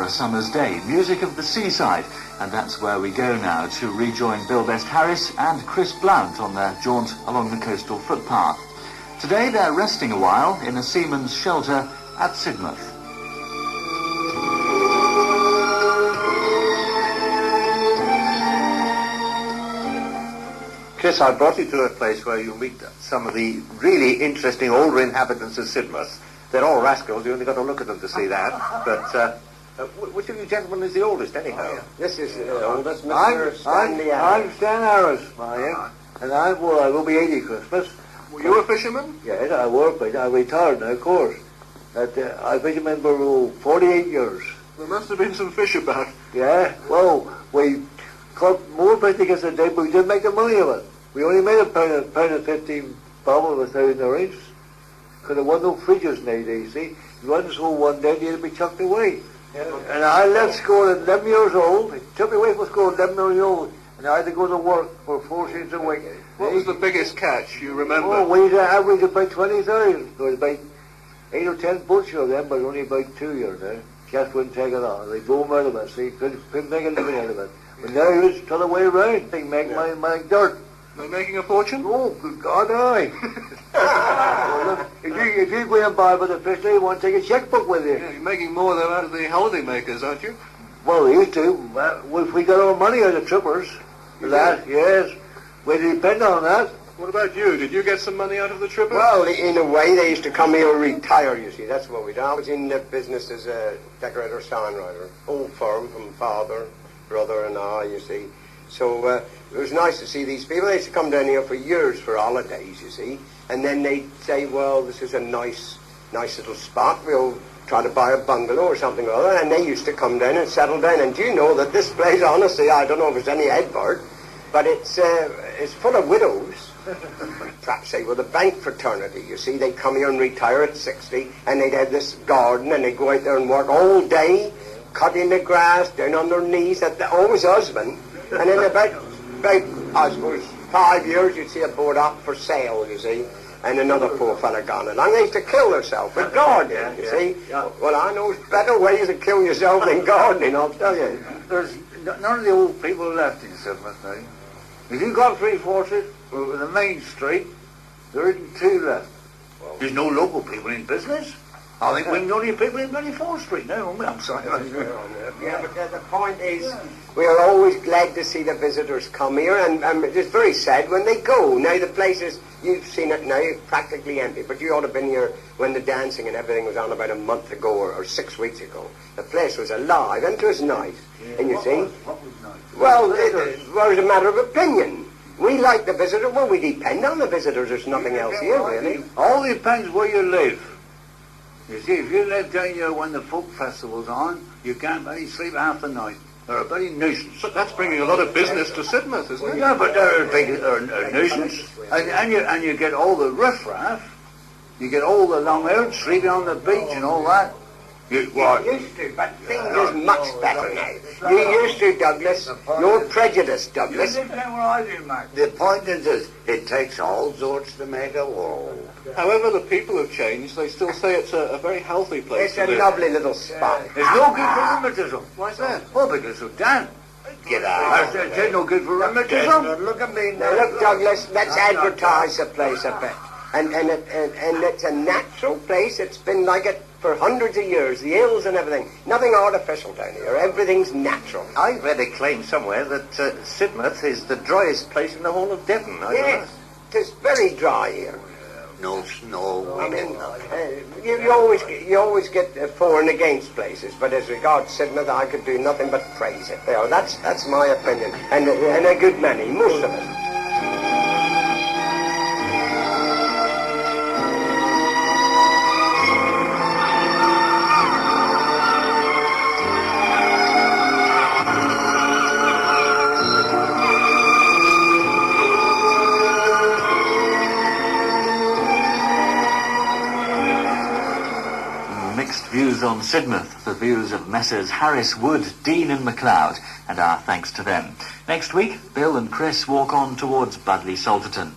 a summer's day, music of the seaside, and that's where we go now to rejoin Bill Best Harris and Chris Blount on their jaunt along the coastal footpath. Today they're resting a while in a seaman's shelter at Sidmouth. Chris, I brought you to a place where you meet some of the really interesting older inhabitants of Sidmouth. They're all rascals, you only got to look at them to see that. But which of you gentlemen is the oldest, anyhow? This is the oldest, Mr. Stanley Harris. I'm Stan Harris, I am. And I will be 80 Christmas. Were you a fisherman? Yes, I work, but I retired now, of course. I fisherman for 48 years. There must have been some fish about. Yeah, well, we caught more fish against the day, but we didn't make the money of it. We only made a pound and 15 bob of 1,000 orange. Because there wasn't no fridges now, you see. You hadn't sold one day, you had to be chucked away. Yeah. And I left school at 11 years old. They took me away from school at 11 years old. And I had to go to work for 4 shillings a week. What was the biggest catch you remember? Oh, we averaged about 20,000. There was about 8 or 10 boats of them, but only about 2 years now. Just wouldn't take it on. They boom out of it, see. Couldn't make a living out of it. But now it's the other way around. They make money like dirt. They're making a fortune? Oh, good God, aye. Well, look, if you go and buy with a fish, you want to take a checkbook with you. Yeah, you're making more than out of the holiday makers, aren't you? Well, we used to. We got our money out of trippers. That, yes. We depend on that. What about you? Did you get some money out of the trippers? Well, in a way, they used to come here and retire, you see. That's what we did. I was in the business as a decorator, signwriter. Old firm from father, brother, and I, you see. So it was nice to see these people. They used to come down here for years for holidays, you see. And then they'd say, well, this is a nice little spot. We'll try to buy a bungalow or something or other. And they used to come down and settle down. And do you know that this place, honestly, I don't know if there's any Edward, but it's full of widows. Perhaps they were the bank fraternity, you see. They'd come here and retire at 60, and they'd have this garden, and they'd go out there and work all day, cutting the grass, down on their knees, always husband. And in about, I suppose, 5 years, you'd see a board up for sale, you see, and another poor fella gone along. They used to kill themselves with gardening, you see. Yeah. Well, I know better ways to kill yourself than gardening, I'll tell you. There's none of the old people left in Sidmouth now. If you got 3 forces over the main street, there isn't 2 left. Well, there's no local people in business. I think we're the only people in 24th Street now, I'm sorry. Yeah, but the point is, we are always glad to see the visitors come here, and it's very sad when they go. Now, the place is, you've seen it now, practically empty, but you ought to have been here when the dancing and everything was on about a month ago or 6 weeks ago. The place was alive, and it was nice. Yeah, and you see? What was nice? Well, it was a matter of opinion. We like the visitor. Well, we depend on the visitors. There's nothing else here, really. All depends where you live. You see, if you live down here when the folk festival's on, you can't really sleep half the night. They're a bloody nuisance. But that's bringing a lot of business to Sidmouth, isn't it? Yeah, but they're a nuisance. And you get all the riffraff. You get all the long-haired sleeping on the beach and all that. You used to, but things is much better now. You used to, Douglas. You're prejudiced, Douglas. You live down where I do, Mac. The point is this, it takes all sorts to make a world. However, the people have changed. They still say it's a very healthy place It's to a live. lovely little spot. It's no good for rheumatism. Why is that? Oh, because of Dan. Get out. It's no good for rheumatism. Look at me Now, now. look, Douglas, let's advertise the place a bit. And it's a natural place. It's been like it for hundreds of years. The hills and everything. Nothing artificial down here. Everything's natural. I read a claim somewhere that Sidmouth is the driest place in the whole of Devon. Yes, it's very dry here. No snow. I mean, you always get for and against places, but as regards Sidmouth, I could do nothing but praise it. There, that's my opinion, and a good many, most of it. Views on Sidmouth, the views of Messrs Harris, Wood, Dean and MacLeod, and our thanks to them. Next week, Bill and Chris walk on towards Budleigh Salterton.